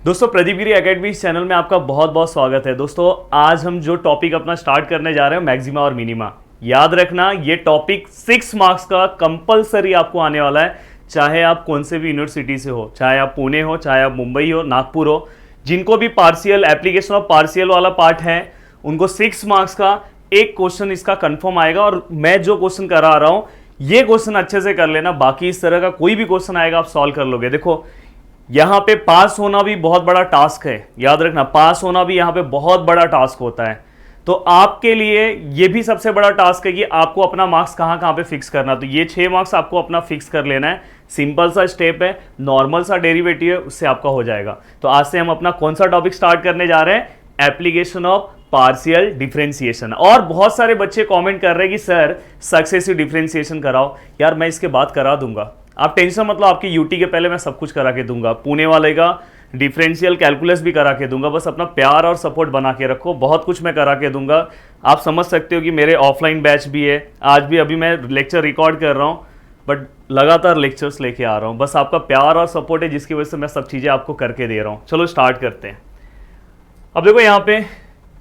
दोस्तों प्रदीप गिरी academy channel में आपका बहुत बहुत स्वागत है। दोस्तों आज हम जो टॉपिक अपना स्टार्ट करने जा रहे हैं मैक्सिमा और मिनिमा, याद रखना ये टॉपिक 6 मार्क्स का कंपलसरी आपको आने वाला है। चाहे आप कौन से भी यूनिवर्सिटी से हो, चाहे आप पुणे हो, चाहे आप मुंबई हो, नागपुर हो, जिनको भी पार्शियल एप्लीकेशन ऑफ पार्शियल वाला पार्ट है उनको 6 मार्क्स का एक क्वेश्चन इसका कंफर्म आएगा। और मैं जो क्वेश्चन करा रहा हूं ये क्वेश्चन अच्छे से कर लेना, बाकी इस तरह का कोई भी क्वेश्चन आएगा आप सॉल्व कर लोगे। देखो यहां पे पास होना भी बहुत बड़ा टास्क है, याद रखना पास होना भी यहां पे बहुत बड़ा टास्क होता है। तो आपके लिए ये भी सबसे बड़ा टास्क है कि आपको अपना मार्क्स कहां कहां पे फिक्स करना। तो ये 6 मार्क्स आपको अपना फिक्स कर लेना है। सिंपल सा स्टेप है, नॉर्मल सा डेरिवेटिव है, उससे आपका हो जाएगा। तो आज से हम अपना कौन सा टॉपिक स्टार्ट करने जा रहे हैं, एप्लीकेशन ऑफ पार्शियल डिफरेंशिएशन। और बहुत सारे बच्चे कमेंट कर रहे हैं कि सर सक्सेसिव डिफरेंशिएशन कराओ। यार मैं इसके बाद करा दूंगा, आप टेंशन मतलब आपकी यूटी के पहले मैं सब कुछ करा के दूंगा, पुणे वाले का डिफरेंशियल कैलकुलस भी करा के दूंगा। बस अपना प्यार और सपोर्ट बना के रखो, बहुत कुछ मैं करा के दूंगा। आप समझ सकते हो कि मेरे ऑफलाइन बैच भी है, आज भी अभी मैं लेक्चर रिकॉर्ड कर रहा हूँ, बट लगातार लेक्चर्स लेके आ रहा हूँ। बस आपका प्यार और सपोर्ट है जिसकी वजह से मैं सब चीज़ें आपको करके दे रहा हूँ। चलो स्टार्ट करते हैं। अब देखो यहाँ पे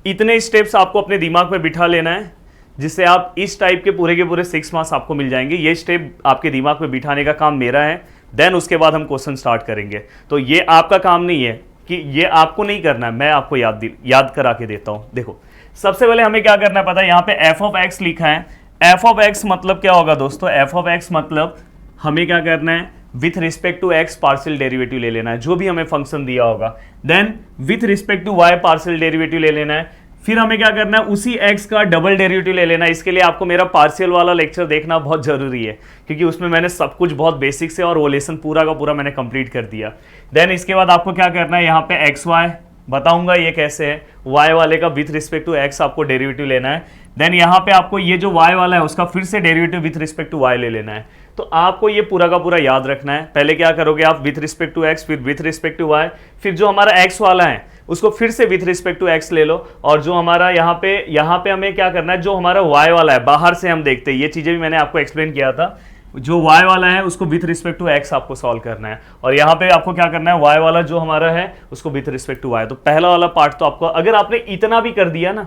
इतने स्टेप्स आपको अपने दिमाग में बिठा लेना है जिससे आप इस टाइप के पूरे 6 मार्क्स आपको मिल जाएंगे। ये स्टेप आपके दिमाग में बिठाने का काम मेरा है, देन उसके बाद हम क्वेश्चन स्टार्ट करेंगे। तो ये आपका काम नहीं है कि ये आपको नहीं करना है, मैं आपको याद करा के देता हूँ। देखो सबसे पहले हमें क्या करना है पता है, यहाँ पे एफ ऑफ एक्स लिखा है। एफ ऑफ एक्स मतलब क्या होगा दोस्तों, एफ ऑफ एक्स मतलब हमें क्या करना है, with respect to x partial derivative ले लेना है, जो भी हमें फंक्शन दिया होगा। Then with respect to y partial derivative ले लेना है। फिर हमें क्या करना है, उसी x का डबल डेरिवेटिव ले लेना है। इसके लिए आपको मेरा पार्शियल वाला लेक्चर देखना बहुत जरूरी है, क्योंकि उसमें मैंने सब कुछ बहुत बेसिक से और वोलेशन पूरा का पूरा मैंने कंप्लीट कर दिया। देन इसके बाद आपको क्या करना है, यहाँ पे एक्स वाई बताऊंगा ये कैसे है, y वाले का विथ रिस्पेक्ट टू x आपको डेरिवेटिव लेना है। देन यहाँ पे आपको ये जो y वाला है उसका फिर से derivative with respect to y ले लेना है। तो आपको ये पूरा का पूरा याद रखना है। पहले क्या करोगे आप, विथ रिस्पेक्ट टू x, फिर विथ रिस्पेक्ट टू y, फिर जो हमारा x वाला है उसको फिर से विथ रिस्पेक्ट टू x ले लो। और जो हमारा यहाँ पे हमें क्या करना है, जो हमारा y वाला है बाहर से हम देखते हैं, ये चीजें भी मैंने आपको एक्सप्लेन किया था। जो y वाला है उसको विथ रिस्पेक्ट टू x आपको सॉल्व करना है, और यहाँ पे आपको क्या करना है, y वाला जो हमारा है उसको विथ रिस्पेक्ट टू y। तो पहला वाला पार्ट तो आपको, अगर आपने इतना भी कर दिया ना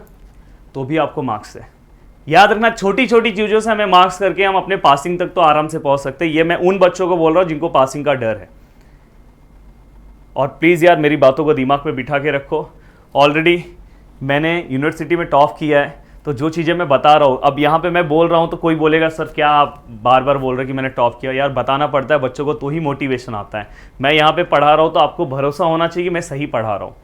तो भी आपको मार्क्स है। याद रखना छोटी छोटी चीजों से हमें मार्क्स करके हम अपने पासिंग तक तो आराम से पहुंच सकते हैं। ये मैं उन बच्चों को बोल रहा हूं जिनको पासिंग का डर है। और प्लीज यार मेरी बातों को दिमाग में बिठा के रखो। ऑलरेडी मैंने यूनिवर्सिटी में टॉप किया है, तो जो चीज़ें मैं बता रहा हूँ, अब यहाँ पे मैं बोल रहा हूँ तो कोई बोलेगा सर क्या आप बार बार बोल रहे हैं कि मैंने टॉप किया। यार बताना पड़ता है बच्चों को, तो ही मोटिवेशन आता है। मैं यहाँ पे पढ़ा रहा हूँ तो आपको भरोसा होना चाहिए कि मैं सही पढ़ा रहा हूँ।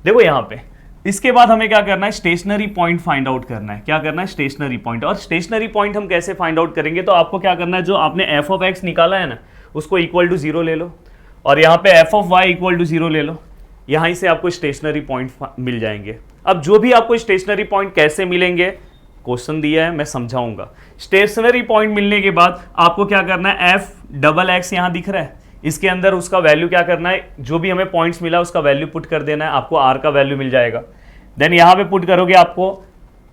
देखो यहाँ पे इसके बाद हमें क्या करना है, स्टेशनरी पॉइंट फाइंड आउट करना है। क्या करना है, स्टेशनरी पॉइंट। और स्टेशनरी पॉइंट हम कैसे फाइंड आउट करेंगे, तो आपको क्या करना है, जो आपने एफ ऑफ एक्स निकाला है ना उसको इक्वल टू 0 ले लो, और यहाँ पे f of y equal to 0 ले लो। यहीं से आपको स्टेशनरी पॉइंट मिल जाएंगे। अब जो भी आपको स्टेशनरी पॉइंट कैसे मिलेंगे, क्वेश्चन दिया है मैं समझाऊंगा। स्टेशनरी पॉइंट मिलने के बाद आपको क्या करना है, एफ डबल एक्स यहाँ दिख रहा है, इसके अंदर उसका वैल्यू क्या करना है, जो भी हमें पॉइंट्स मिला उसका वैल्यू पुट कर देना है, आपको आर का वैल्यू मिल जाएगा। देन यहाँ पे पुट करोगे आपको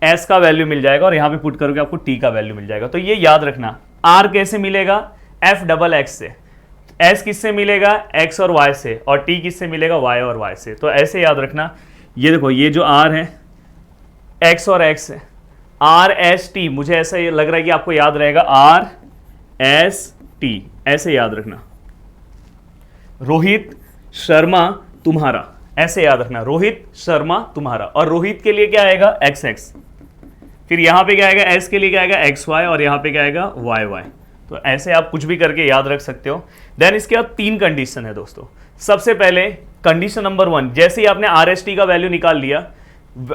एस का वैल्यू मिल जाएगा, और यहाँ पे पुट करोगे आपको टी का वैल्यू मिल जाएगा। तो ये याद रखना, आर कैसे मिलेगा, एफ डबल एक्स से, एस किससे मिलेगा, एक्स और वाई से, और टी किससे मिलेगा, वाई और वाई से। तो ऐसे याद रखना। ये देखो ये जो आर है एक्स और एक्स है, आर एस टी, मुझे ऐसा ये लग रहा है कि आपको याद रहेगा आर एस टी, ऐसे याद रखना। रोहित शर्मा तुम्हारा, ऐसे याद रखना, रोहित शर्मा तुम्हारा। और रोहित के लिए क्या आएगा, एक्स एक्स, फिर यहां पे क्या आएगा, एस के लिए क्या आएगा, एक्स वाई, और यहां पे क्या आएगा, वाई वाई। तो ऐसे आप कुछ भी करके याद रख सकते हो। देन इसके बाद 3 कंडीशन है दोस्तों। सबसे पहले कंडीशन नंबर 1, जैसे ही आपने आर एस टी का वैल्यू निकाल लिया,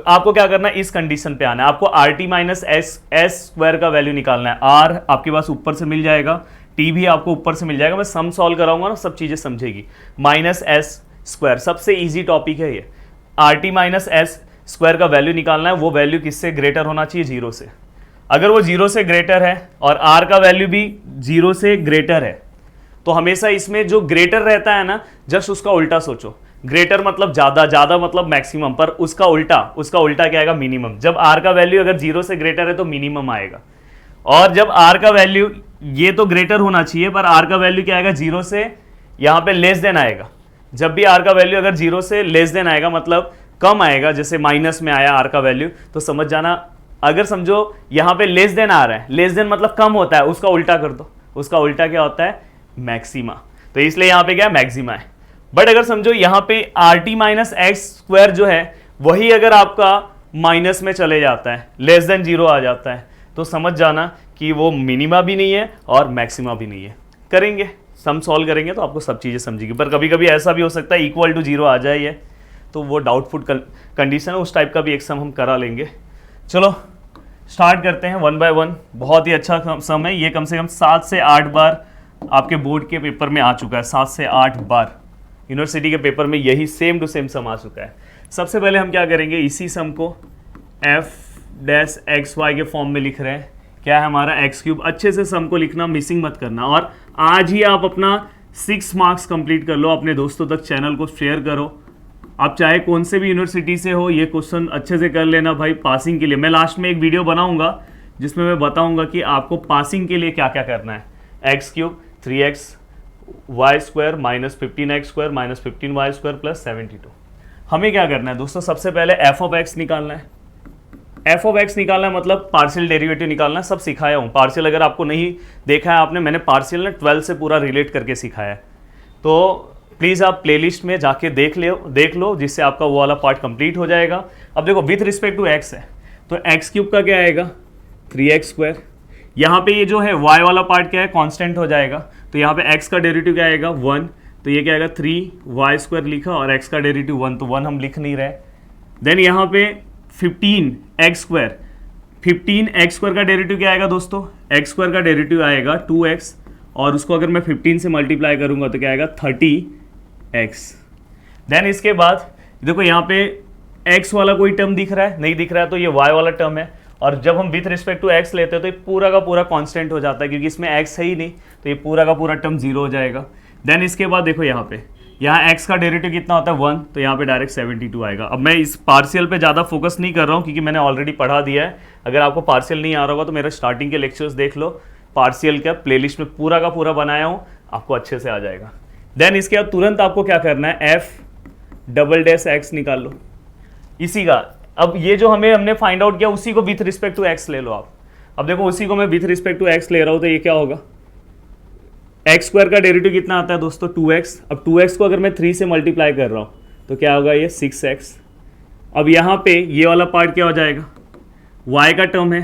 आपको क्या करना है, इस कंडीशन पे आना है, आपको are T minus S square का वैल्यू निकालना है। आर आपके पास ऊपर से मिल जाएगा, टी भी आपको ऊपर से मिल जाएगा, मैं सम सॉल्व कराऊंगा ना सब चीजें समझेगी। माइनस एस स्क्वायर, सबसे इजी टॉपिक है ये। Are T minus S square का वैल्यू निकालना है, वो वैल्यू किससे ग्रेटर होना चाहिए, 0 से। अगर वो 0 से ग्रेटर है और आर का वैल्यू भी 0 से ग्रेटर है, तो हमेशा इसमें जो ग्रेटर रहता है ना, जस्ट उसका उल्टा सोचो। ग्रेटर मतलब ज्यादा, ज्यादा मतलब मैक्सिमम, पर उसका उल्टा क्या आएगा, मिनिमम। जब आर का वैल्यू अगर 0 से ग्रेटर है तो मिनिमम आएगा, और जब आर का वैल्यू, ये तो ग्रेटर होना चाहिए, पर आर का वैल्यू क्या आएगा, 0 से यहाँ पे लेस देन आएगा। जब भी आर का वैल्यू अगर 0 से लेस देन आएगा, मतलब कम आएगा, जैसे माइनस में आया आर का वैल्यू, तो समझ जाना, अगर समझो यहाँ पे लेस देन आ रहा है, लेस देन मतलब कम होता है, उसका उल्टा कर दो, उसका उल्टा क्या होता है, मैक्सिमा। तो इसलिए यहाँ पे क्या है, मैक्सिमा है। बट अगर समझो यहाँ पे are T minus x square जो है वही अगर आपका माइनस में चले जाता है, लेस देन 0 आ जाता है, तो समझ जाना कि वो मिनिमा भी नहीं है और मैक्सिमा भी नहीं है। करेंगे, सम सॉल्व करेंगे तो आपको सब चीज़ें समझेगी। पर कभी कभी ऐसा भी हो सकता है इक्वल टू 0 आ जाए ये, तो वो डाउटफुल कंडीशन है, उस टाइप का भी एक सम हम करा लेंगे। चलो स्टार्ट करते हैं 1 बाय 1। बहुत ही अच्छा सम है ये, कम से कम 7 से 8 बार आपके बोर्ड के पेपर में आ चुका है, 7 से 8 बार यूनिवर्सिटी के पेपर में यही सेम टू सेम सम आ चुका है। सबसे पहले हम क्या करेंगे, इसी सम को एफ डैश एक्स वाई के फॉर्म में लिख रहे हैं, क्या है हमारा एक्स क्यूब। अच्छे से सम को लिखना, मिसिंग मत करना, और आज ही आप अपना 6 मार्क्स कंप्लीट कर लो, अपने दोस्तों तक चैनल को शेयर करो। आप चाहे कौन से भी यूनिवर्सिटी से हो, ये क्वेश्चन अच्छे से कर लेना भाई, पासिंग के लिए। मैं लास्ट में एक वीडियो बनाऊंगा जिसमें मैं बताऊंगा कि आपको पासिंग के लिए क्या क्या करना है। X cube 3x y square minus 15x square minus 15y square plus 72। हमें क्या करना है दोस्तों, सबसे पहले एफ ऑफ एक्स निकालना है। एफ ऑफ एक्स निकालना है मतलब पार्शियल डेरिवेटिव निकालना है। सब सिखाया हूँ, पार्शियल अगर आपको नहीं देखा है आपने, मैंने पार्शियल ना 12 से पूरा रिलेट करके सिखाया है, तो प्लीज़ आप प्लेलिस्ट में जाके देख लो, जिससे आपका वो वाला पार्ट कंप्लीट हो जाएगा। अब देखो विथ रिस्पेक्ट टू एक्स है, तो एक्स क्यूब का क्या आएगा 3x स्क्वायर। यहाँ पे ये जो है y वाला पार्ट क्या है, कांस्टेंट हो जाएगा, तो यहाँ पे x का डेरिवेटिव क्या आएगा 1, तो ये क्या आएगा 3y स्क्वायर लिखा, और x का डेरिवेटिव 1, तो 1 हम लिख नहीं रहे। देन यहाँ पे 15x स्क्वायर, 15x स्क्वायर का डेरिवेटिव क्या आएगा दोस्तों, x स्क्वायर का डेरिवेटिव आएगा 2x, और उसको अगर मैं 15 से मल्टीप्लाई करूंगा तो क्या आएगा 30x। देन इसके बाद देखो यहाँ पे x वाला कोई टर्म दिख रहा है, नहीं दिख रहा है, तो ये y वाला टर्म है, और जब हम विथ रिस्पेक्ट टू x लेते हैं तो ये पूरा का पूरा कांस्टेंट हो जाता है, क्योंकि इसमें x है ही नहीं, तो ये पूरा का पूरा टर्म 0 हो जाएगा। देन इसके बाद देखो यहाँ x का डेरिवेटिव कितना होता है 1, तो यहाँ पे डायरेक्ट 72 आएगा। अब मैं इस पार्शियल पे ज़्यादा फोकस नहीं कर रहा हूँ, क्योंकि मैंने ऑलरेडी पढ़ा दिया है। अगर आपको पार्शियल नहीं आ रहा होगा तो मेरा स्टार्टिंग के लेक्चर्स देख लो, पार्शियल का प्लेलिस्ट में पूरा का पूरा बनाया हूँ, आपको अच्छे से आ जाएगा। देन इसके बाद तुरंत आपको क्या करना है, एफ डबल डैश एक्स निकाल लो इसी का। अब ये जो हमने फाइंड आउट किया उसी को विथ रिस्पेक्ट टू एक्स ले लो आप। अब देखो उसी को मैं विथ रिस्पेक्ट टू एक्स ले रहा हूँ, तो ये क्या होगा, एक्स स्क्वायर का डेरिवेटिव कितना आता है दोस्तों 2x। अब 2x को अगर मैं 3 से मल्टीप्लाई कर रहा हूँ तो क्या होगा, ये 6x। अब यहाँ पे ये वाला पार्ट क्या हो जाएगा, y का टर्म है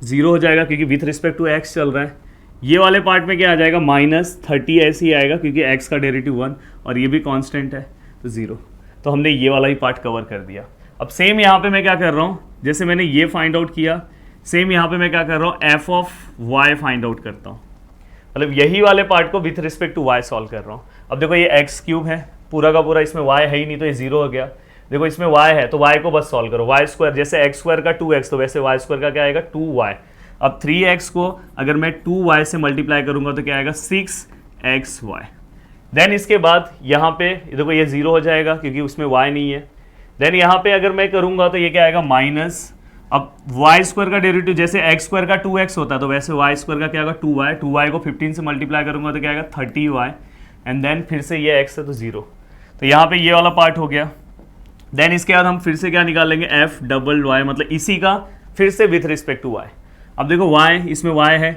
0 हो जाएगा, क्योंकि विथ रिस्पेक्ट टू x चल रहा है। ये वाले पार्ट में क्या आ जाएगा, -30 ऐसे ही आएगा, क्योंकि x का डेरिवेटिव 1 और ये भी कांस्टेंट है, तो 0। तो हमने ये वाला ही पार्ट कवर कर दिया। अब सेम यहाँ पे मैं क्या कर रहा हूँ, जैसे मैंने ये फाइंड आउट किया, सेम यहाँ पे मैं क्या कर रहा हूँ, f of y find out करता हूँ, मतलब यही वाले पार्ट को with respect to y solve कर रहा हूँ। अब देखो ये एक्स क्यूब है, पूरा का पूरा, इसमें y है ही नहीं, तो ये 0 हो गया। देखो इसमें y है, तो y को बस सॉल्व करो, y स्क्वायर, जैसे एक्स स्क्वायर का 2x, तो वैसे y स्क्वायर का क्या आएगा 2y। अब 3x को अगर मैं 2y से मल्टीप्लाई करूंगा तो क्या आएगा 6xy। देन इसके बाद यहाँ पे देखो ये 0 हो जाएगा, क्योंकि उसमें y नहीं है। देन यहाँ पे अगर मैं करूंगा तो ये क्या आएगा माइनस, अब y स्क्वायर का डेरिवेटिव जैसे x स्क्वायर का 2x होता है, तो वैसे y स्क्वायर का क्या होगा 2y। 2y को 15 से मल्टीप्लाई करूंगा तो क्या आएगा 30y, एंड देन फिर से ये x है तो 0। तो यहाँ पे ये वाला पार्ट हो गया। देन इसके बाद हम फिर से क्या निकालेंगे, एफ डबल वाई, मतलब इसी का फिर से विथ रिस्पेक्ट टू y। अब देखो y, इसमें y है,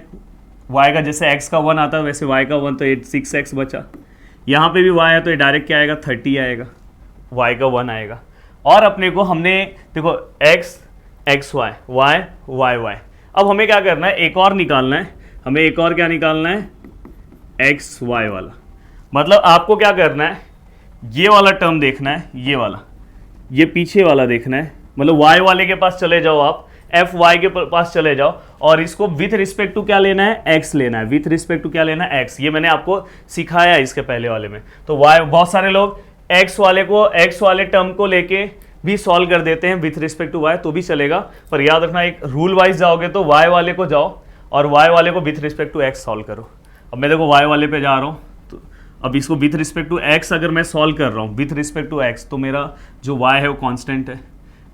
y का जैसे x का 1 आता है वैसे y का 1, तो ये 6x बचा। यहाँ पे भी y है, तो ये डायरेक्ट क्या आएगा 30 आएगा, y का 1 आएगा। और अपने को हमने देखो x x y y y y, अब हमें क्या करना है, एक और निकालना है, हमें एक और क्या निकालना है, एक्स वाई वाला। मतलब आपको क्या करना है, ये वाला टर्म देखना है, ये वाला, ये पीछे वाला देखना है, मतलब y वाले के पास चले जाओ आप, एफ वाई के पास चले जाओ, और इसको विथ रिस्पेक्ट टू क्या लेना है, x लेना है, विथ रिस्पेक्ट टू क्या लेना है, x। ये मैंने आपको सिखाया है इसके पहले वाले में। तो y, बहुत सारे लोग x वाले टर्म को लेके भी सॉल्व कर देते हैं विथ रिस्पेक्ट टू y, तो भी चलेगा, पर याद रखना एक रूल वाइज जाओगे तो y वाले को जाओ और y वाले को with respect to x solve करो। अब मैं देखो y वाले पे जा रहा हूँ, तो अब इसको विथ रिस्पेक्ट टू x अगर मैं सॉल्व कर रहा हूँ विथ रिस्पेक्ट टू x, तो मेरा जो y है वो कांस्टेंट है।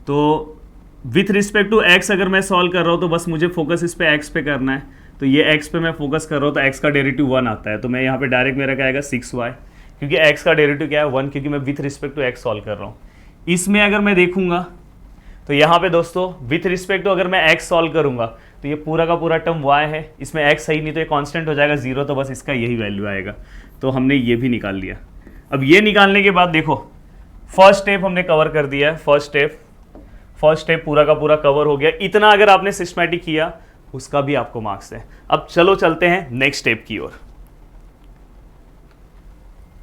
तो विथ रिस्पेक्ट टू x अगर मैं सॉल्व कर रहा हूँ तो बस मुझे फोकस इस पे x पे करना है, तो ये x पे मैं फोकस कर रहा हूँ, तो x का डेरिवेटिव 1 आता है, तो मैं यहाँ पे डायरेक्ट मेरा क्या आएगा 6y। क्योंकि x का डेरिवेटिव क्या है 1, क्योंकि मैं with respect to x solve कर रहा हूँ। इसमें अगर मैं देखूंगा तो यहाँ पे दोस्तों विथ रिस्पेक्ट टू अगर मैं x सॉल्व करूंगा तो ये पूरा का पूरा टर्म y है, इसमें x सही नहीं तो ये कांस्टेंट हो जाएगा 0, तो बस इसका यही वैल्यू आएगा। तो हमने ये भी निकाल लिया। अब ये निकालने के बाद देखो फर्स्ट स्टेप हमने कवर कर दिया है, फर्स्ट स्टेप पूरा का पूरा कवर हो गया। इतना अगर आपने सिस्टमैटिक किया उसका भी आपको मार्क्स है। अब चलो चलते हैं नेक्स्ट स्टेप की ओर।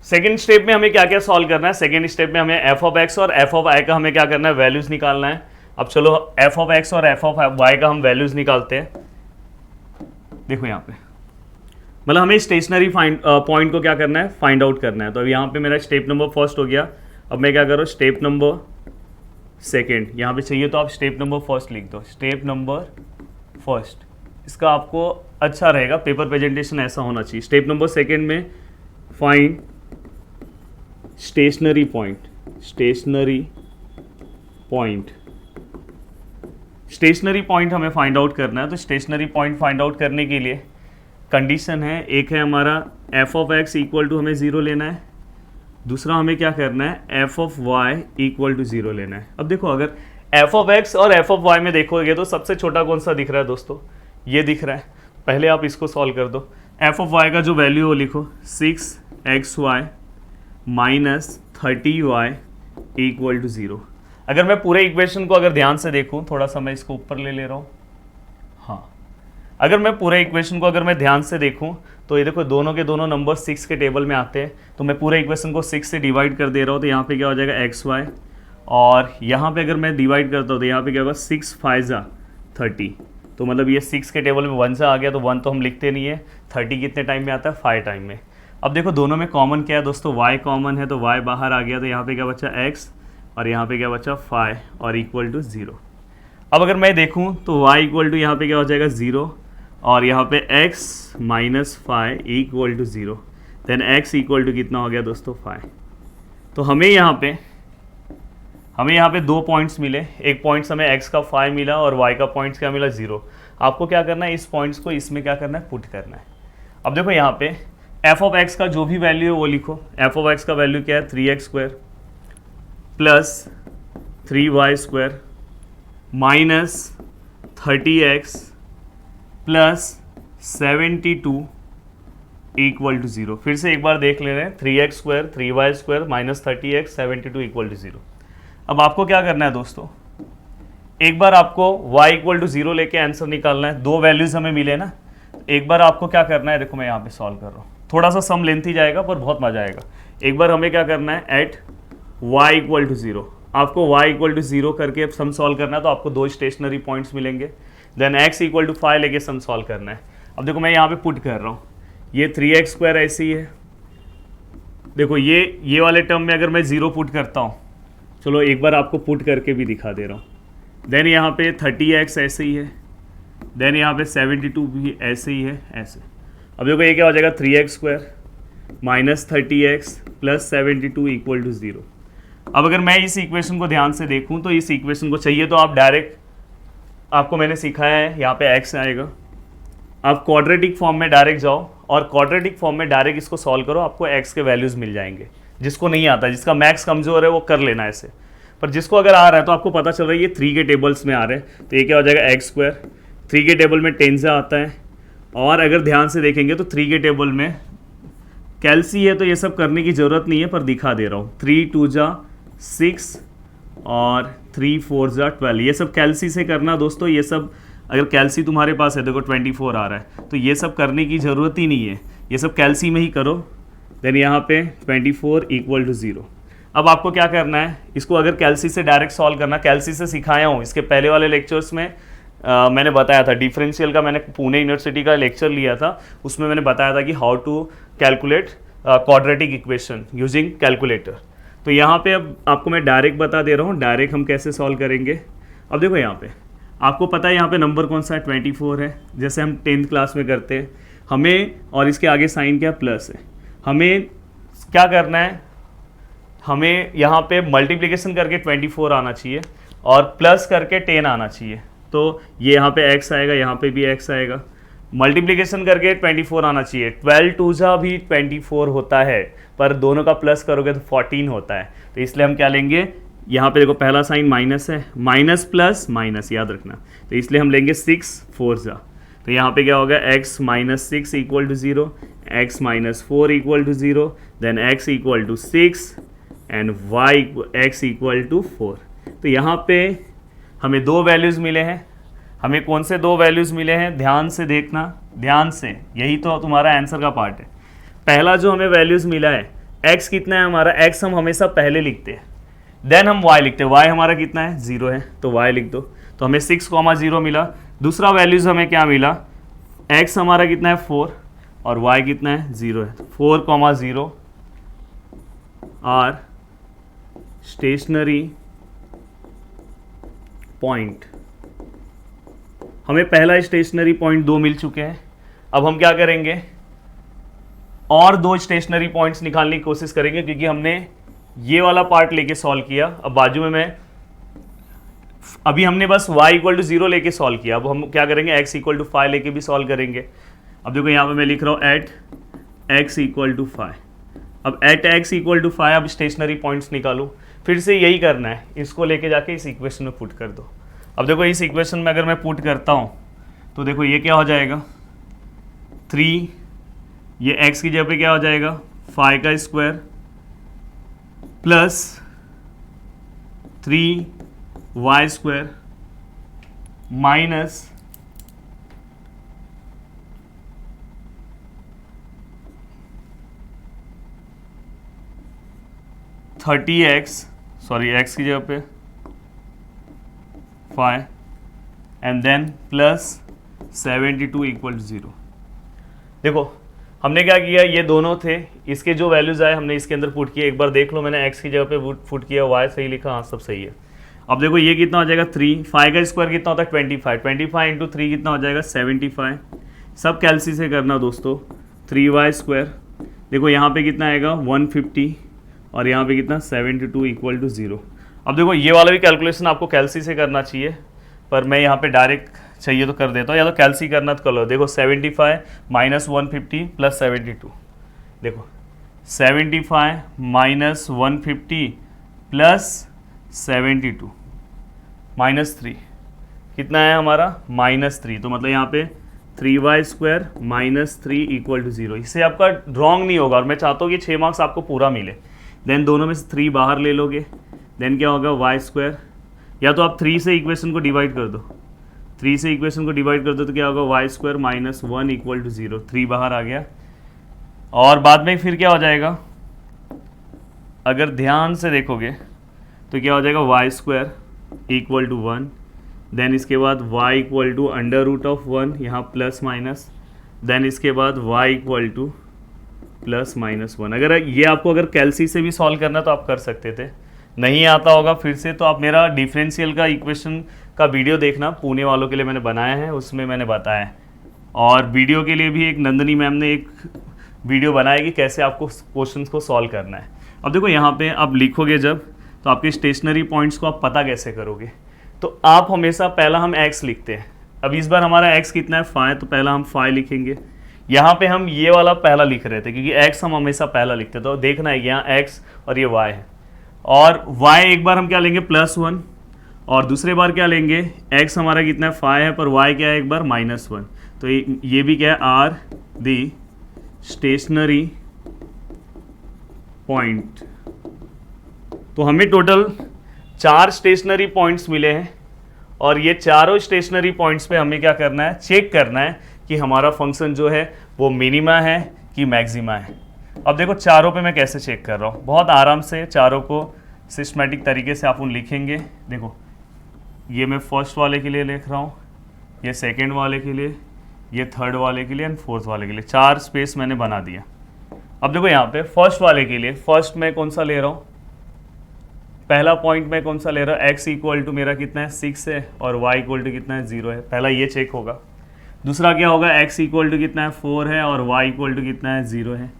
सेकेंड स्टेप में हमें क्या क्या सॉल्व करना है? सेकेंड स्टेप में हमें f ऑफ x और f ऑफ y का हमें क्या करना है? वैल्यूज निकालना है। अब चलो f ऑफ x और f ऑफ y का हम वैल्यूज निकालते हैं। देखो यहाँ पे मतलब हमें स्टेशनरी पॉइंट को क्या करना है? फाइंड आउट करना है। तो अब यहाँ पे मेरा स्टेप नंबर फर्स्ट हो गया। अब मैं क्या करूँ? स्टेप नंबर सेकेंड यहाँ पे चाहिए तो आप स्टेप नंबर फर्स्ट लिख दो, स्टेप नंबर फर्स्ट। इसका आपको अच्छा रहेगा, पेपर प्रेजेंटेशन ऐसा होना चाहिए। स्टेप नंबर सेकेंड में find stationary point. Stationary point हमें फाइंड आउट करना है। तो स्टेशनरी पॉइंट फाइंड आउट करने के लिए कंडीशन है, एक है हमारा f of x equal to हमें 0 लेना है, दूसरा हमें क्या करना है? f of y equal to 0 लेना है। अब देखो अगर f ऑफ x और f ऑफ y में देखोगे तो सबसे छोटा कौन सा दिख रहा है दोस्तों? ये दिख रहा है। पहले आप इसको सॉल्व कर दो। f ऑफ y का जो वैल्यू हो लिखो 6xy minus 30y equal to 0। अगर मैं पूरे इक्वेशन को अगर ध्यान से देखूं, थोड़ा सा मैं इसको ऊपर ले रहा हूं। हाँ, अगर मैं पूरे इक्वेशन को अगर मैं ध्यान से देखूं तो ये देखो दोनों के दोनों नंबर 6 के टेबल में आते हैं। तो मैं पूरे इक्वेशन को 6 से डिवाइड कर दे रहा हूँ। तो यहाँ पे क्या हो जाएगा? xy, और यहाँ पे अगर मैं डिवाइड करता हूँ तो यहाँ पे क्या होगा? 6 5 30। तो मतलब ये 6 के टेबल में 1 सा आ गया, तो 1 तो हम लिखते नहीं है। 30 कितने टाइम में आता है? 5 टाइम में। अब देखो दोनों में कॉमन क्या है दोस्तों? y कॉमन है, तो y बाहर आ गया। तो यहाँ पे क्या बचा? x, और यहाँ पे क्या बचा? 5 और इक्वल टू 0। अब अगर मैं देखूँ तो y इक्वल टू यहाँ पे क्या हो जाएगा? 0, और यहाँ पे x minus 5 equal to 0। Then x equal to कितना हो गया दोस्तों? 5। तो हमें यहाँ पे 2 पॉइंट्स मिले। एक पॉइंट्स हमें x का 5 मिला और y का पॉइंट्स क्या मिला? 0। आपको क्या करना है? इस पॉइंट्स को इसमें क्या करना है? पुट करना है। अब देखो यहाँ पे f ऑफ x का जो भी वैल्यू है वो लिखो। f ऑफ x का वैल्यू क्या है? 3x square plus 3y square minus 30x plus 72 equal to 0। फिर से एक बार देख ले रहे हैं, 3x square 3y square minus 30x 72 equal to 0। अब आपको क्या करना है दोस्तों? एक बार आपको y इक्वल टू 0 लेके आंसर निकालना है। 2 वैल्यूज हमें मिले ना, एक बार आपको क्या करना है? देखो मैं यहाँ पे सॉल्व कर रहा हूँ, थोड़ा सा सम लेंथी जाएगा पर बहुत मजा आएगा। एक बार हमें क्या करना है? एट y इक्वल टू 0, आपको y इक्वल टू 0 करके सम सॉल्व करना है। तो आपको 2 स्टेशनरी पॉइंट्स मिलेंगे। देन x इक्वल टू 5 लेके सम सॉल्व करना है। अब देखो मैं यहाँ पे पुट कर रहा हूँ, ये 3x स्क्वायर ऐसे ही है। देखो ये वाले टर्म में अगर मैं 0 पुट करता हूँ, चलो एक बार आपको पुट करके भी दिखा दे रहा हूँ। देन यहाँ पे 30x ऐसे ही है, देन यहाँ पे 72 भी ऐसे ही है, ऐसे। अब देखो ये क्या हो जाएगा? 3x square minus 30x plus 72 equal to 0। अब अगर मैं इस इक्वेशन को ध्यान से देखूं तो इस इक्वेशन को चाहिए तो आप डायरेक्ट, आपको मैंने सिखाया है यहाँ पे x आएगा, आप क्वाड्रेटिक फॉर्म में डायरेक्ट जाओ और क्वाड्रेटिक फॉर्म में डायरेक्ट इसको सॉल्व करो, आपको x के वैल्यूज़ मिल जाएंगे। जिसको नहीं आता, जिसका मैक्स कमज़ोर है वो कर लेना ऐसे, पर जिसको अगर आ रहा है तो आपको पता चल रहा है ये 3 के टेबल्स में आ रहे हैं। तो ये क्या हो जाएगा? x स्क्वायर 3 के टेबल में 10 से आता है, और अगर ध्यान से देखेंगे तो 3 के टेबल में कैल्सी है, तो ये सब करने की ज़रूरत नहीं है पर दिखा दे रहा हूँ। 3 2 जा 6 और 3 4 जा 12, ये सब कैल्सी से करना दोस्तों। ये सब अगर कैल्सी तुम्हारे पास है, देखो 24 आ रहा है, तो ये सब करने की ज़रूरत ही नहीं है, ये सब कैल्सी में ही करो। देन यहाँ पे 24 इक्वल टू 0। अब आपको क्या करना है? इसको अगर कैल्सी से डायरेक्ट सॉल्व करना, कैल्सी से सिखाया हूँ इसके पहले वाले लेक्चर्स में। मैंने बताया था डिफरेंशियल का, मैंने पुणे यूनिवर्सिटी का लेक्चर लिया था, उसमें मैंने बताया था कि how to calculate quadratic equation using calculator. तो यहाँ पे अब आपको मैं डायरेक्ट बता दे रहा हूँ, डायरेक्ट हम कैसे सॉल्व करेंगे। अब देखो यहाँ पे आपको पता है यहाँ पे नंबर कौन सा है? 24 है, जैसे हम 10th क्लास में करते हैं हमें, और इसके आगे साइन क्या? प्लस है। हमें क्या करना है? हमें यहाँ पे मल्टीप्लिकेशन करके 24 आना चाहिए और प्लस करके 10 आना चाहिए। तो ये यहाँ पे x आएगा, यहाँ पे भी x आएगा। मल्टीप्लिकेशन करके 24 आना चाहिए। 12 टू जा भी 24 होता है, पर दोनों का प्लस करोगे तो 14 होता है। तो इसलिए हम क्या लेंगे, यहाँ पे देखो पहला साइन माइनस है, माइनस प्लस माइनस याद रखना, तो इसलिए हम लेंगे 6 4 जा। तो यहाँ पे क्या होगा, x minus 6 equal to 0, x minus 4 equal to 0, then x equal to 6 and x equal to 4। तो यहाँ पे हमें दो वैल्यूज़ मिले हैं। हमें कौन से दो वैल्यूज़ मिले हैं, ध्यान से देखना, ध्यान से, यही तो तुम्हारा आंसर का पार्ट है। पहला जो हमें वैल्यूज़ मिला है, x कितना है हमारा, x हम हमेशा पहले लिखते हैं, देन हम y लिखते हैं। y हमारा कितना है, 0 है, तो y लिख दो। तो हमें 6,0 मिला। दूसरा वैल्यूज़ हमें क्या मिला, x हमारा कितना है 4 और y कितना है 0 है। 4,0 आर स्टेशनरी पॉइंट। हमें पहला स्टेशनरी पॉइंट 2 मिल चुके हैं। अब हम क्या करेंगे, और 2 स्टेशनरी पॉइंट्स निकालने की कोशिश करेंगे, क्योंकि हमने ये वाला पार्ट लेके सॉल्व किया। अब बाजू में अभी हमने बस y इक्वल टू 0 लेके सॉल्व किया। अब हम क्या करेंगे, x इक्वल टू 5 लेके भी सॉल्व करेंगे। अब देखो यहाँ पे मैं लिख रहा हूँ एट x इक्वल टू 5। अब एट x इक्वल टू 5 अब स्टेशनरी पॉइंट्स निकालूँ, फिर से यही करना है, इसको लेके जाके इस इक्वेशन में पुट कर दो। अब देखो इस इक्वेशन में अगर मैं पुट करता हूँ तो देखो ये क्या हो जाएगा, 3, ये x की जगह पे क्या हो जाएगा 5 का square plus 3y square minus 30x, sorry x की जगह पे 5 and then plus 72 equal to 0। देखो हमने क्या किया, ये दोनों थे, इसके जो वैल्यूज़ आए हमने इसके अंदर पुट किए। एक बार देख लो, मैंने x की जगह पे पुट किया, y सही लिखा, हाँ सब सही है। अब देखो ये कितना हो जाएगा 3, 5 का स्क्वायर कितना होता है 25, 25 इंटू 3 कितना हो जाएगा 75। सब कैलसी से करना दोस्तों, 3y स्क्वायर, देखो यहाँ पे कितना आएगा 150 और यहाँ पे कितना 72 इक्वल टू 0। अब देखो ये वाला भी कैलकुलेशन आपको कैलसी से करना चाहिए, पर मैं यहाँ पे डायरेक्ट चाहिए तो कर देता हूँ, या तो कैलसी करना तो कर लो। देखो 75 माइनस 150 प्लस 72, देखो 75 माइनस 150 प्लस 72 माइनस 3 कितना है हमारा -3। तो मतलब यहाँ पे 3y square minus 3 equal to 0। इससे आपका रॉन्ग नहीं होगा, और मैं चाहता हूँ कि 6 मार्क्स आपको पूरा मिले। देन दोनों में से 3 बाहर ले लोगे, देन क्या होगा y स्क्वायर, या तो आप 3 से इक्वेशन को डिवाइड कर दो, 3 से इक्वेशन को डिवाइड कर दो तो क्या होगा y square minus 1 equal to 0। 3 बाहर आ गया, और बाद में फिर क्या हो जाएगा, अगर ध्यान से देखोगे तो क्या हो जाएगा y square equal to 1, then इसके बाद y equal to under root of 1, यहाँ प्लस माइनस, देन इसके बाद y equal to plus minus 1। अगर ये आपको अगर कैलसी से भी सॉल्व करना तो आप कर सकते थे, नहीं आता होगा फिर से तो आप मेरा डिफरेंशियल का इक्वेशन का वीडियो देखना, पुणे वालों के लिए मैंने बनाया है, उसमें मैंने बताया है। और वीडियो के लिए भी एक नंदनी मैम ने एक वीडियो बनाया कि कैसे आपको क्वेश्चंस को सॉल्व करना है। अब देखो यहाँ पे आप लिखोगे जब, तो आपके स्टेशनरी पॉइंट्स को आप पता कैसे करोगे, तो आप हमेशा पहला हम x लिखते हैं। अब इस बार हमारा x कितना है 5, तो पहला हम 5 लिखेंगे। यहाँ पे हम ये वाला पहला लिख रहे थे क्योंकि x हम हमेशा पहला लिखते थे, तो देखना है यहाँ x और ये y है, और y एक बार हम क्या लेंगे +1, और दूसरे बार क्या लेंगे, x हमारा कितना है 5 है, पर y क्या है एक बार -1। तो ये भी क्या है आर दी स्टेशनरी पॉइंट। तो हमें टोटल 4 स्टेशनरी पॉइंट्स मिले हैं, और ये चारों स्टेशनरी पॉइंट्स पे हमें क्या करना है, चेक करना है कि हमारा फंक्शन जो है वो मिनिमा है कि मैक्सिमा है। अब देखो चारों पे मैं कैसे चेक कर रहा हूँ, बहुत आराम से चारों को सिस्टमैटिक तरीके से आप उन लिखेंगे। देखो ये मैं फर्स्ट वाले के लिए लिख रहा हूँ, ये सेकेंड वाले के लिए, ये थर्ड वाले के लिए एंड फोर्थ वाले के लिए, 4 स्पेस मैंने बना दिया। अब देखो यहाँ पे फर्स्ट वाले के लिए, फर्स्ट में कौन सा ले रहा हूँ, पहला पॉइंट में कौन सा ले रहा है, x इक्वल टू मेरा कितना है 6 है और y इक्वल टू कितना है 0 है, पहला ये चेक होगा। दूसरा क्या होगा, x इक्वल टू कितना है 4 है और y इक्वल टू कितना है 0 है।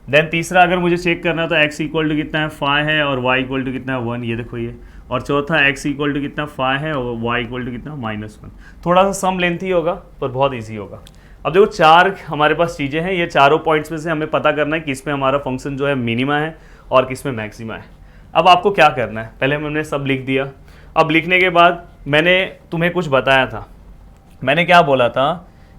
देन तीसरा अगर मुझे चेक करना है तो x इक्वल टू कितना है 5 है और y इक्वल टू कितना है 1, ये देखो ये। और चौथा x इक्वल टू कितना 5 है और y इक्वल टू कितना -1। थोड़ा सा सम लेंथी होगा पर बहुत ईजी होगा। अब देखो चार हमारे पास चीज़ें हैं, ये चारों पॉइंट्स में से हमें पता करना है किस में हमारा फंक्शन जो है मिनिमा है और किस में मैक्सिमा है। अब आपको क्या करना है, पहले हमने सब लिख दिया। अब लिखने के बाद मैंने तुम्हें कुछ बताया था, मैंने क्या बोला था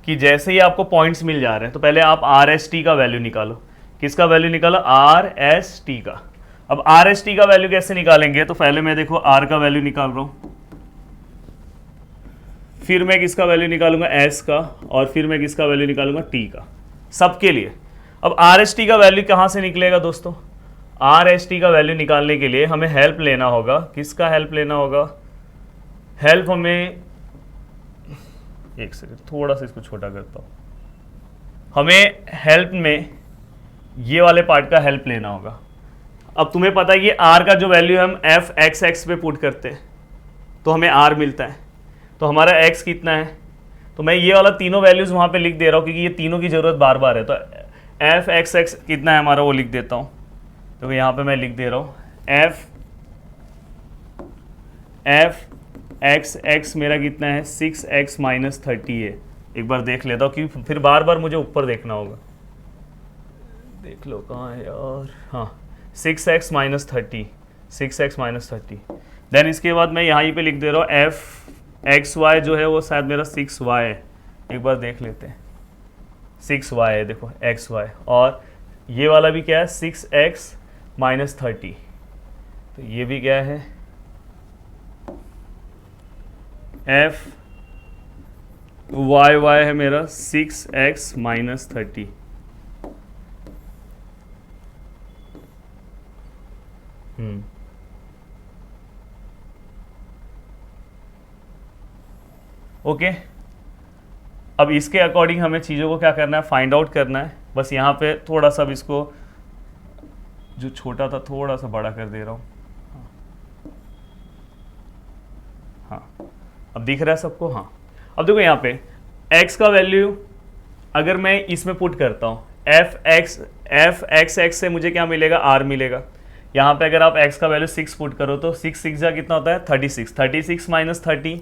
कि जैसे ही आपको पॉइंट्स मिल जा रहे हैं तो पहले आप आर एस टी का वैल्यू निकालो। किसका वैल्यू निकालो? आर एस टी का। अब आर एस टी का वैल्यू कैसे निकालेंगे, तो पहले मैं देखो आर का वैल्यू निकाल रहा हूं, फिर मैं किसका वैल्यू निकालूंगा? एस का, और फिर मैं किसका वैल्यू निकालूंगा? टी का, सबके लिए। अब आर एस टी का वैल्यू कहां से निकलेगा दोस्तों? आर एस टी का वैल्यू निकालने के लिए हमें हेल्प लेना होगा। किसका हेल्प लेना होगा? हेल्प हमें, एक सेकंड थोड़ा सा इसको छोटा करता हूं, हमें हेल्प में ये वाले पार्ट का हेल्प लेना होगा। अब तुम्हें पता है कि आर का जो वैल्यू हम एफ एक्स एक्स पे पुट करते हैं तो हमें आर मिलता है, तो हमारा एक्स कितना है? तो मैं ये वाला तीनों वैल्यूज वहां पे लिख दे रहा हूं क्योंकि ये तीनों की जरूरत बार बार है। तो एफ एक्स एक्स कितना है हमारा, वो लिख देता हूं। तो यहाँ पे मैं लिख दे रहा हूं एफ एक्स एक्स मेरा कितना है? 6x माइनस 30 है। एक बार देख लेता हूँ क्योंकि फिर बार बार मुझे ऊपर देखना होगा। देख लो कहाँ है यार, हाँ 6x minus 30, 6x minus 30। Then इसके बाद मैं यहाँ पे लिख दे रहा हूँ एफ एक्स वाई जो है वो शायद मेरा 6y है। एक बार देख लेते हैं, 6y है देखो एक्स वाई, और ये वाला भी क्या है? 6x minus 30। तो ये भी क्या है? एफ वाई वाई है मेरा 6x माइनस 30। ओके, अब इसके अकॉर्डिंग हमें चीज़ों को क्या करना है? फाइंड आउट करना है। बस यहाँ पे थोड़ा सा अब इसको जो छोटा था थोड़ा सा बड़ा कर दे रहा हूँ। हाँ, अब दिख रहा है सबको? हाँ। अब देखो यहाँ पे x का वैल्यू अगर मैं इसमें पुट करता हूँ, एफ एक्स एक्स से मुझे क्या मिलेगा? r मिलेगा। यहाँ पे अगर आप x का वैल्यू 6 पुट करो तो 6 6 जा कितना होता है? 36। 36 माइनस 30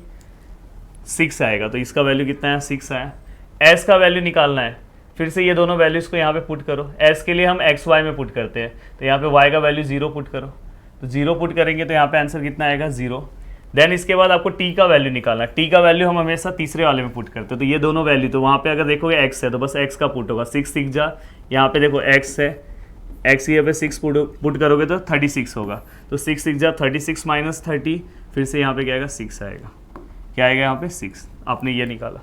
6 आएगा, तो इसका वैल्यू कितना है? 6 आया। s का वैल्यू निकालना है, फिर से ये दोनों वैल्यूज़ को यहाँ पे पुट करो। s के लिए हम एक्स वाई में पुट करते हैं, तो यहाँ पे y का वैल्यू 0 पुट करो। तो 0 पुट करेंगे तो यहाँ पे आंसर कितना आएगा? 0। देन इसके बाद आपको t का वैल्यू निकालना है। t का वैल्यू हम हमेशा तीसरे वाले में पुट करते हैं, तो ये दोनों वैल्यू, तो वहाँ पे अगर देखोगे x है तो बस x का पुट होगा। 6 6 जा, यहाँ पे देखो x है, x यहाँ पे 6 पुट करोगे तो 36 होगा। तो 6 6 जा 36 माइनस 30, फिर से यहाँ पे क्या आएगा? 6 आएगा। क्या आएगा यहाँ पे? 6। आपने ये निकाला।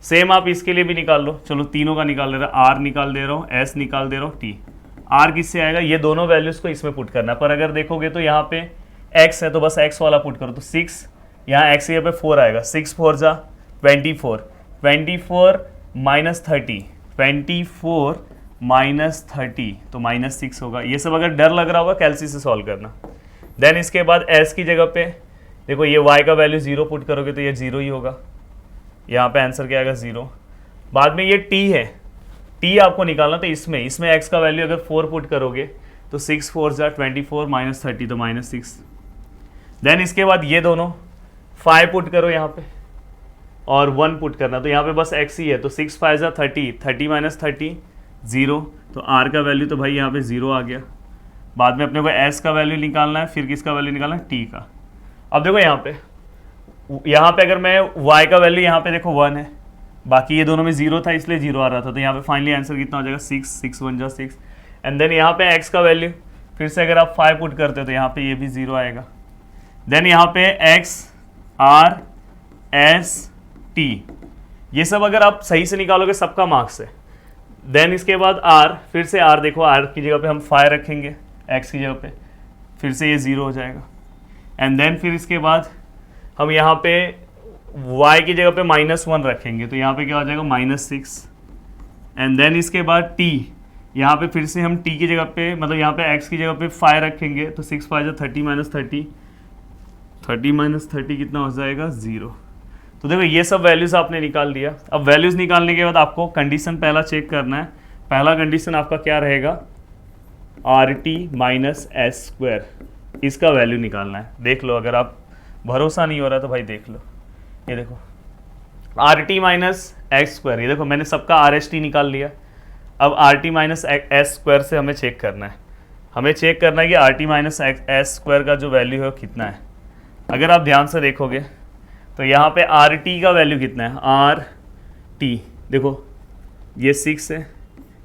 सेम आप इसके लिए भी निकाल लो। चलो तीनों का निकाल दे रहा हूँ, r निकाल दे रहा हूँ, s निकाल दे रहा हूँ, t। r किससे आएगा? ये दोनों वैल्यूज़ को इसमें पुट करना है। पर अगर देखोगे तो यहाँ पे x है तो बस x वाला पुट करो, तो 6, यहाँ x यहाँ पे 4 आएगा। 6 4 जा 24, 24 माइनस 30, 24 माइनस 30, तो माइनस 6 होगा। ये सब अगर डर लग रहा होगा कैलसी से सॉल्व करना। देन इसके बाद s की जगह पे देखो ये y का वैल्यू 0 पुट करोगे तो ये 0 ही होगा। यहाँ पे आंसर क्या आएगा? 0। बाद में ये t है, t आपको निकालना, तो इसमें x का वैल्यू अगर 4 पुट करोगे तो 6 4 जा 24 माइनस 30, तो माइनस 6। देन इसके बाद ये दोनों 5 पुट करो यहाँ पे और 1 पुट करना, तो यहाँ पे बस x ही है, तो 6 5 जा 30, 30 माइनस 30 0, तो r का वैल्यू तो भाई यहाँ पे 0 आ गया। बाद में अपने को s का वैल्यू निकालना है, फिर किसका वैल्यू निकालना है? t का। अब देखो यहाँ पे अगर मैं y का वैल्यू यहाँ पे देखो 1 है, बाकी ये दोनों में 0 था इसलिए 0 आ रहा था, तो यहाँ पे फाइनली आंसर कितना हो जाएगा? 6 6 1 जा 6। एंड देन यहाँ पे x का वैल्यू फिर से अगर आप 5 पुट करते हो तो यहाँ पे ये भी 0 आएगा। देन यहाँ पे x r s t, ये सब अगर आप सही से निकालोगे सबका मार्क्स है। देन इसके बाद r, फिर से r देखो, r की जगह पे हम 5 रखेंगे x की जगह पे, फिर से ये 0 हो जाएगा। एंड देन फिर इसके बाद हम यहाँ पे y की जगह पे -1 रखेंगे, तो यहाँ पे क्या हो जाएगा? -6। एंड देन इसके बाद t, यहाँ पे फिर से हम t की जगह पे, मतलब यहाँ पे x की जगह पे 5 रखेंगे, तो 6 5 जा 30 माइनस 30, 30 माइनस 30 कितना हो जाएगा? 0। तो देखो ये सब वैल्यूज़ आपने निकाल दिया। अब वैल्यूज़ निकालने के बाद आपको कंडीशन पहला चेक करना है। पहला कंडीशन आपका क्या रहेगा? RT माइनस एस स्क्वायर, इसका वैल्यू निकालना है। देख लो, अगर आप भरोसा नहीं हो रहा तो भाई देख लो, ये देखो RT माइनस एक्स स्क्वायर, ये देखो मैंने सबका आर एस टी निकाल लिया। अब are T minus S square से हमें चेक करना है, हमें चेक करना है कि are T minus S square का जो वैल्यू है वो कितना है। अगर आप ध्यान से देखोगे तो यहाँ पे आर टी का वैल्यू कितना है, आर टी देखो ये 6 है,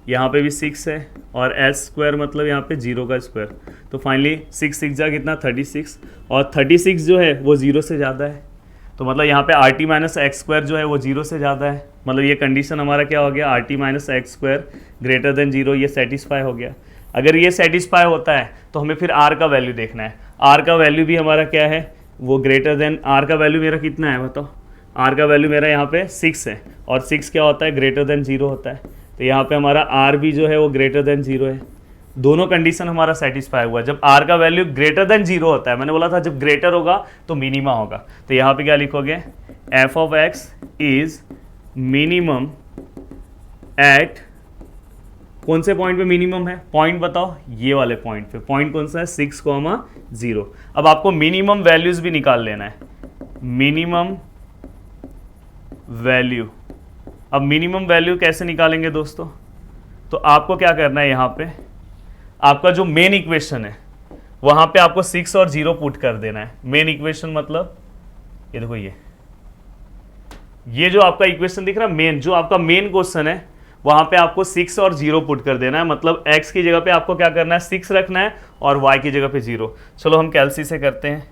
यहाँ पे भी 6 है, और एस स्क्वायर मतलब यहाँ पे 0 का स्क्वायर, तो फाइनली 6 6 जा कितना 36, और 36 जो है वो 0 से ज़्यादा है, तो मतलब यहाँ पे are T minus x square जो है वो 0 से ज़्यादा है, मतलब ये कंडीशन हमारा क्या हो गया, are T minus x square greater than 0, ये सेटिस्फाई हो गया। अगर ये सेटिस्फाई होता है तो हमें फिर आर का वैल्यू देखना है, आर का वैल्यू भी हमारा क्या है, वो ग्रेटर देन, आर का वैल्यू मेरा कितना है बताओ, आर का वैल्यू मेरा यहाँ पे 6 है, और 6 क्या होता है, ग्रेटर देन 0 होता है, तो यहाँ पे हमारा आर भी जो है वो ग्रेटर देन 0 है। दोनों कंडीशन हमारा सेटिस्फाई हुआ। जब आर का वैल्यू ग्रेटर देन 0 होता है, मैंने बोला था जब ग्रेटर होगा तो मिनिमा होगा, तो यहाँ पे क्या लिखोगे, f of x is minimum at, कौन से पॉइंट पे मिनिमम है, पॉइंट बताओ, ये वाले पॉइंट पे, पॉइंट कौन सा है 6,0। अब आपको मिनिमम वैल्यूज भी निकाल लेना है, मिनिमम वैल्यू। अब मिनिमम वैल्यू कैसे निकालेंगे दोस्तों, तो आपको क्या करना है, यहाँ पे आपका जो मेन इक्वेशन है वहाँ पे आपको 6 और 0 पुट कर देना है। मेन इक्वेशन मतलब ये देखो, ये जो आपका इक्वेशन दिख रहा है, मेन जो आपका मेन क्वेश्चन है वहाँ पे आपको 6 और 0 पुट कर देना है, मतलब x की जगह पे आपको क्या करना है, 6 रखना है, और y की जगह पे 0। चलो हम कैलसी से करते हैं,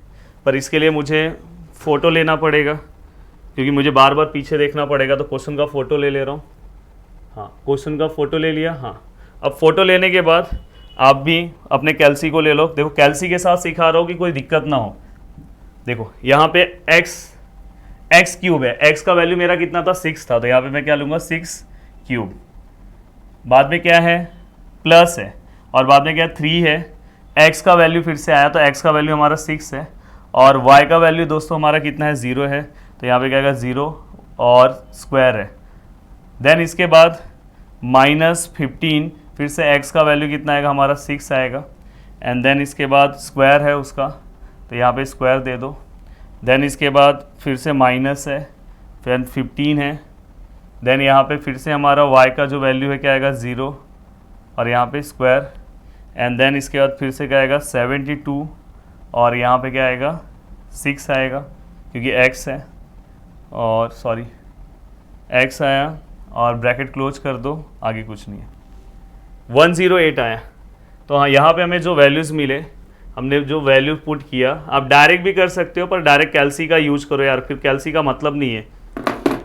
पर इसके लिए मुझे फ़ोटो लेना पड़ेगा, क्योंकि मुझे बार बार पीछे देखना पड़ेगा, तो क्वेश्चन का फ़ोटो ले रहा हूँ। हाँ, क्वेश्चन का फ़ोटो ले लिया। हाँ, अब फ़ोटो लेने के बाद आप भी अपने कैलसी को ले लो। देखो कैलसी के साथ सिखा रहा हूँ कि कोई दिक्कत ना हो। देखो यहाँ पे एक्स क्यूब है, एक्स का वैल्यू मेरा कितना था, 6 था, तो यहाँ पे मैं क्या लूँगा, 6 क्यूब। बाद में क्या है, प्लस है, और बाद में क्या 3 है। एक्स का वैल्यू फिर से आया, तो एक्स का वैल्यू हमारा 6 है, और वाई का वैल्यू दोस्तों हमारा कितना है, 0 है, तो यहाँ पे क्या आएगा 0 और स्क्वायर है। देन इसके बाद -15, फिर से x का वैल्यू कितना आएगा, हमारा 6 आएगा, एंड देन इसके बाद स्क्वायर है उसका, तो यहाँ पे स्क्वायर दे दो। देन इसके बाद फिर से माइनस है, फिर 15 है, देन यहाँ पे फिर से हमारा y का जो वैल्यू है क्या आएगा, 0, और यहाँ पे स्क्वायर, एंड देन इसके बाद फिर से क्या आएगा 72, और यहाँ पे क्या आएगा 6 आएगा, क्योंकि x है, और सॉरी x आया, और ब्रैकेट क्लोज कर दो, आगे कुछ नहीं है। 108 आया। तो हाँ, यहाँ पे हमें जो वैल्यूज़ मिले, हमने जो वैल्यू पुट किया, आप डायरेक्ट भी कर सकते हो, पर डायरेक्ट कैलसी का यूज करो यार, फिर कैलसी का मतलब नहीं है,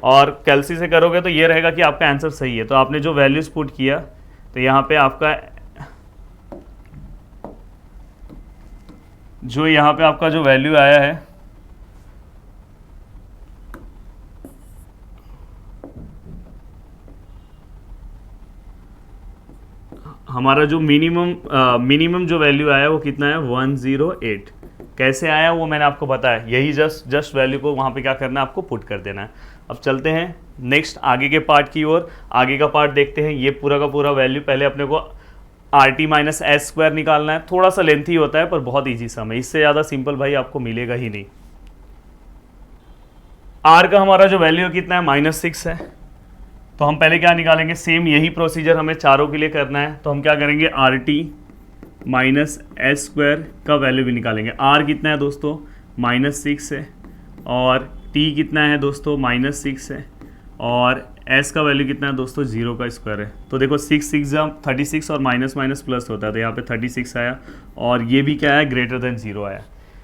और कैलसी से करोगे तो ये रहेगा कि आपका आंसर सही है। तो आपने जो वैल्यूज़ पुट किया, तो यहाँ पे आपका जो वैल्यू आया है, हमारा जो मिनिमम जो वैल्यू आया वो कितना है, 108। कैसे आया वो मैंने आपको बताया, यही जस्ट वैल्यू को वहाँ पे क्या करना है, आपको पुट कर देना है। अब चलते हैं नेक्स्ट आगे के पार्ट की ओर। आगे का पार्ट देखते हैं। ये पूरा का पूरा वैल्यू पहले अपने को are T minus S square निकालना है। थोड़ा सा लेंथी होता है पर बहुत ईजी सम है, इससे ज़्यादा सिंपल भाई आपको मिलेगा ही नहीं। आर का हमारा जो वैल्यू कितना है, -6 है, तो हम पहले क्या निकालेंगे, सेम यही प्रोसीजर हमें चारों के लिए करना है। तो हम क्या करेंगे, are T minus S square का वैल्यू भी निकालेंगे। आर कितना है दोस्तों, -6 है, और टी कितना है दोस्तों, -6 है, और एस का वैल्यू कितना है दोस्तों, 0 का स्क्वायर है। तो देखो 6 6 36, और माइनस माइनस प्लस होता है, तो यहाँ पे 36 आया, और ये भी क्या है, ग्रेटर देन 0 आया,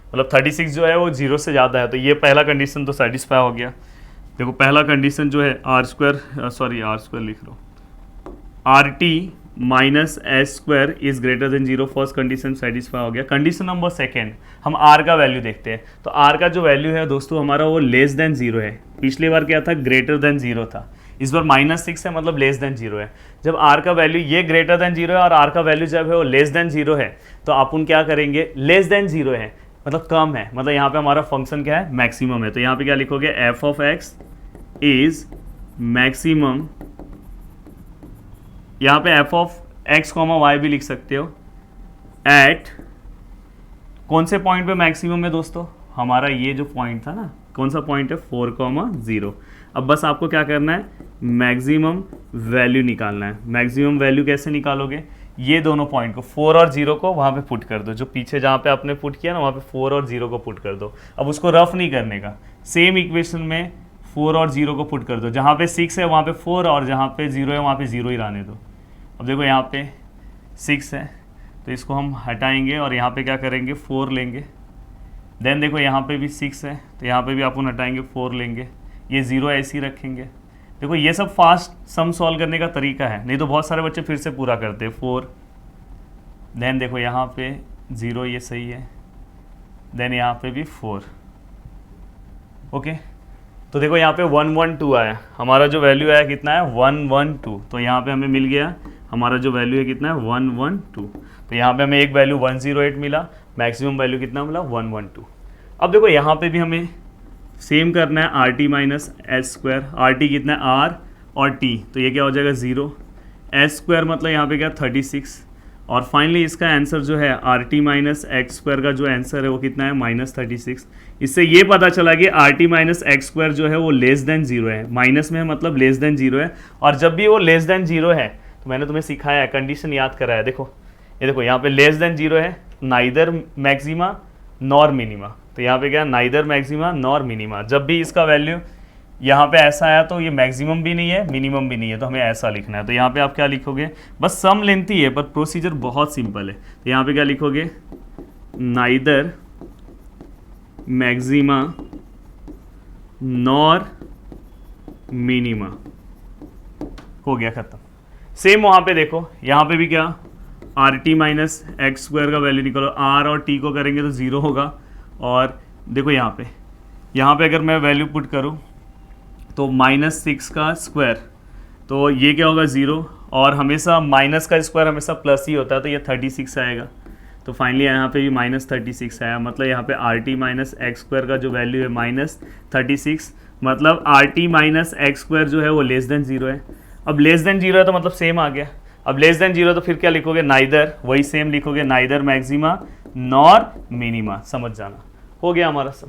मतलब 36 जो है वो 0 से ज़्यादा है। तो ये पहला कंडीशन तो सेटिस्फाई हो गया। देखो पहला कंडीशन जो है आर स्क्वायर लिख लो, R T minus S square is greater than 0, first condition satisfy हो गया। कंडीशन नंबर सेकेंड, हम आर का वैल्यू देखते हैं। तो आर का जो वैल्यू है दोस्तों हमारा वो लेस देन 0 है। पिछली बार क्या था, ग्रेटर देन 0 था, इस बार -6 है, मतलब लेस देन 0 है। जब आर का वैल्यू ये ग्रेटर देन 0 है और आर का वैल्यू जब है वो लेस देन 0 है, तो अपन क्या करेंगे, लेस देन 0 है मतलब कम है, मतलब यहाँ पे हमारा फंक्शन क्या है, मैक्सिमम है। तो यहाँ पे क्या लिखोगे, f of x is maximum, यहाँ पे f of x comma y भी लिख सकते हो, एट कौन से पॉइंट पे मैक्सिमम है दोस्तों, हमारा ये जो पॉइंट था ना, कौन सा पॉइंट है 4,0। अब बस आपको क्या करना है, मैक्सिमम वैल्यू निकालना है। मैक्सिमम वैल्यू कैसे निकालोगे, ये दोनों पॉइंट को 4 और 0 को वहाँ पे पुट कर दो, जो पीछे जहाँ पे आपने पुट किया ना वहाँ पे 4 और 0 को पुट कर दो। अब उसको रफ नहीं करने का, सेम इक्वेशन में 4 और 0 को पुट कर दो, जहाँ पे 6 है वहाँ पे 4 और जहाँ पे 0 है वहाँ पे 0 ही रहने दो। अब देखो यहाँ पे 6 है तो इसको हम हटाएंगे और यहाँ पे क्या करेंगे 4 लेंगे। देन देखो यहाँ पे भी 6 है तो यहाँ पे भी अपन हटाएंगे 4 लेंगे, ये 0 ऐसे ही रखेंगे। देखो ये सब फास्ट सम सॉल्व करने का तरीका है, नहीं तो बहुत सारे बच्चे फिर से पूरा करते हैं 4। देन देखो यहाँ पे 0, ये सही है। देन यहाँ पे भी 4। ओके, तो देखो यहाँ पे 112 आया, हमारा जो वैल्यू आया कितना है 112। तो यहाँ पे हमें मिल गया हमारा जो वैल्यू है कितना है 112। तो यहाँ पे हमें एक वैल्यू 108 मिला, मैक्सिमम वैल्यू कितना मिला 112। अब देखो यहाँ पे भी हमें सेम करना है are T minus S square. R T कितना है आर और टी, तो ये क्या हो जाएगा 0। एस स्क्वायर मतलब यहाँ पे क्या 36। और फाइनली इसका आंसर जो है are T minus x square का जो आंसर है वो कितना है -36। इससे ये पता चला कि are T minus x square जो है वो लेस देन 0 है। माइनस में है मतलब लेस देन 0 है, और जब भी वो लेस देन 0 है तो मैंने तुम्हें सिखाया है, कंडीशन याद कराया। देखो ये देखो यहाँ पे लेस देन 0 है, नाइदर मैक्सिमा नॉर मिनिमा। तो यहाँ पे क्या नाइदर मैक्सिमा नॉर मिनिमा। जब भी इसका वैल्यू यहाँ पे ऐसा आया तो ये मैक्सिमम भी नहीं है मिनिमम भी नहीं है, तो हमें ऐसा लिखना है। तो यहाँ पे आप क्या लिखोगे, बस सम लेंथी है पर प्रोसीजर बहुत सिंपल है। तो यहाँ पे क्या लिखोगे, नाइदर मैक्सिमा नॉर मिनिमा, हो गया खत्म। सेम वहाँ पे देखो, यहाँ पे भी क्या are T minus x square का वैल्यू निकालो, आर और टी को करेंगे तो 0 होगा। और देखो यहाँ पे अगर मैं वैल्यू पुट करूँ तो -6 का स्क्वायर, तो ये क्या होगा 0, और हमेशा माइनस का स्क्वायर हमेशा प्लस ही होता है, तो ये 36 आएगा। तो फाइनली यहाँ पे भी -36 आया, मतलब यहाँ पे are T minus x square का जो वैल्यू है -36, मतलब are T minus x square जो है वो लेस देन 0 है। अब लेस देन 0 है तो मतलब सेम आ गया। अब लेस देन 0 तो फिर क्या लिखोगे, नाइदर, वही सेम लिखोगे, नाइदर मैक्सिमा नॉर मिनिमा। समझ जाना, हो गया हमारा सम।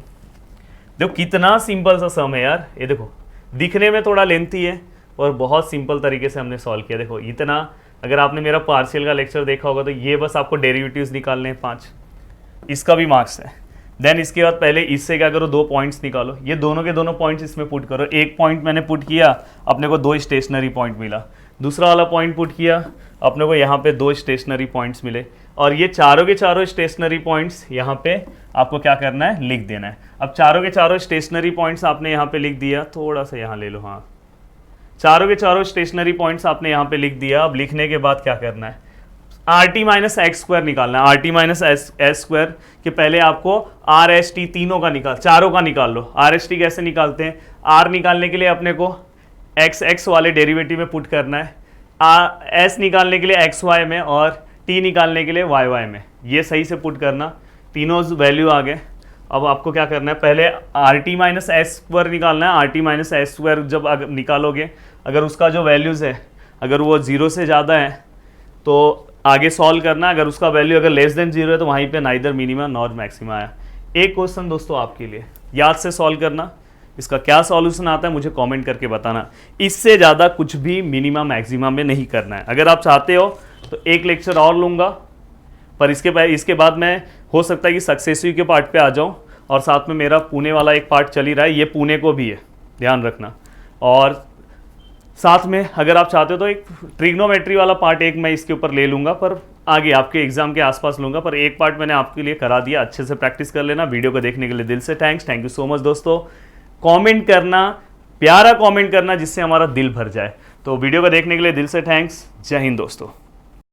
देखो कितना सिंपल सा सम है यार, ये देखो दिखने में थोड़ा लेंथी है और बहुत सिंपल तरीके से हमने सॉल्व किया। देखो इतना, अगर आपने मेरा पार्शियल का लेक्चर देखा होगा तो ये बस आपको डेरिवेटिव्स निकालने हैं 5, इसका भी मार्क्स है। देन इसके बाद पहले इससे क्या करो, 2 पॉइंट्स निकालो, ये दोनों के दोनों पॉइंट्स इसमें पुट करो। एक पॉइंट मैंने पुट किया, अपने को 2 स्टेशनरी पॉइंट मिला। दूसरा वाला पॉइंट पुट किया, अपने को यहाँ पे 2 स्टेशनरी पॉइंट्स मिले। और ये चारों के चारों स्टेशनरी पॉइंट्स यहाँ पे आपको क्या करना है, लिख देना है। अब चारों के चारों स्टेशनरी पॉइंट्स आपने यहाँ पे लिख दिया, थोड़ा सा यहाँ ले लो, हाँ, चारों के चारों स्टेशनरी पॉइंट्स आपने यहाँ पे लिख दिया। अब लिखने के बाद क्या करना है, are T minus x square निकालना है। Are T minus S square के पहले आपको आर एस टी तीनों का चारों का निकाल लो। आर एस टी कैसे निकालते हैं, आर निकालने के लिए अपने को एक्स वाले डेरिवेटिव में पुट करना है, एस निकालने के लिए एक्स वाई में, और टी निकालने के लिए वाई वाई में। ये सही से पुट करना, तीनों वैल्यू आ गए। अब आपको क्या करना है, पहले are T minus S square निकालना है। Are T minus S square जब निकालोगे, अगर उसका जो वैल्यूज़ है अगर वो 0 से ज़्यादा है तो आगे सॉल्व करना, अगर उसका वैल्यू अगर लेस देन 0 है तो वहीं पे नाइदर मिनिमा नॉर मैक्सिमा आया। एक क्वेश्चन दोस्तों आपके लिए, याद से सॉल्व करना, इसका क्या सॉल्यूशन आता है मुझे कमेंट करके बताना। इससे ज़्यादा कुछ भी मिनिमा मैक्सिमा में नहीं करना है। अगर आप चाहते हो तो एक लेक्चर और लूँगा, पर इसके बाद मैं हो सकता है कि सक्सेसिव के पार्ट पे आ जाऊँ, और साथ में मेरा पुणे वाला एक पार्ट चल ही रहा है, ये पुणे को भी है, ध्यान रखना। और साथ में अगर आप चाहते हो तो एक ट्रिग्नोमेट्री वाला पार्ट एक मैं इसके ऊपर ले लूँगा, पर आगे आपके एग्जाम के आसपास लूँगा। पर एक पार्ट मैंने आपके लिए करा दिया, अच्छे से प्रैक्टिस कर लेना। वीडियो को देखने के लिए दिल से थैंक यू सो मच दोस्तों। कमेंट करना, प्यारा कमेंट करना जिससे हमारा दिल भर जाए। तो वीडियो को देखने के लिए दिल से थैंक्स। जय हिंद दोस्तों।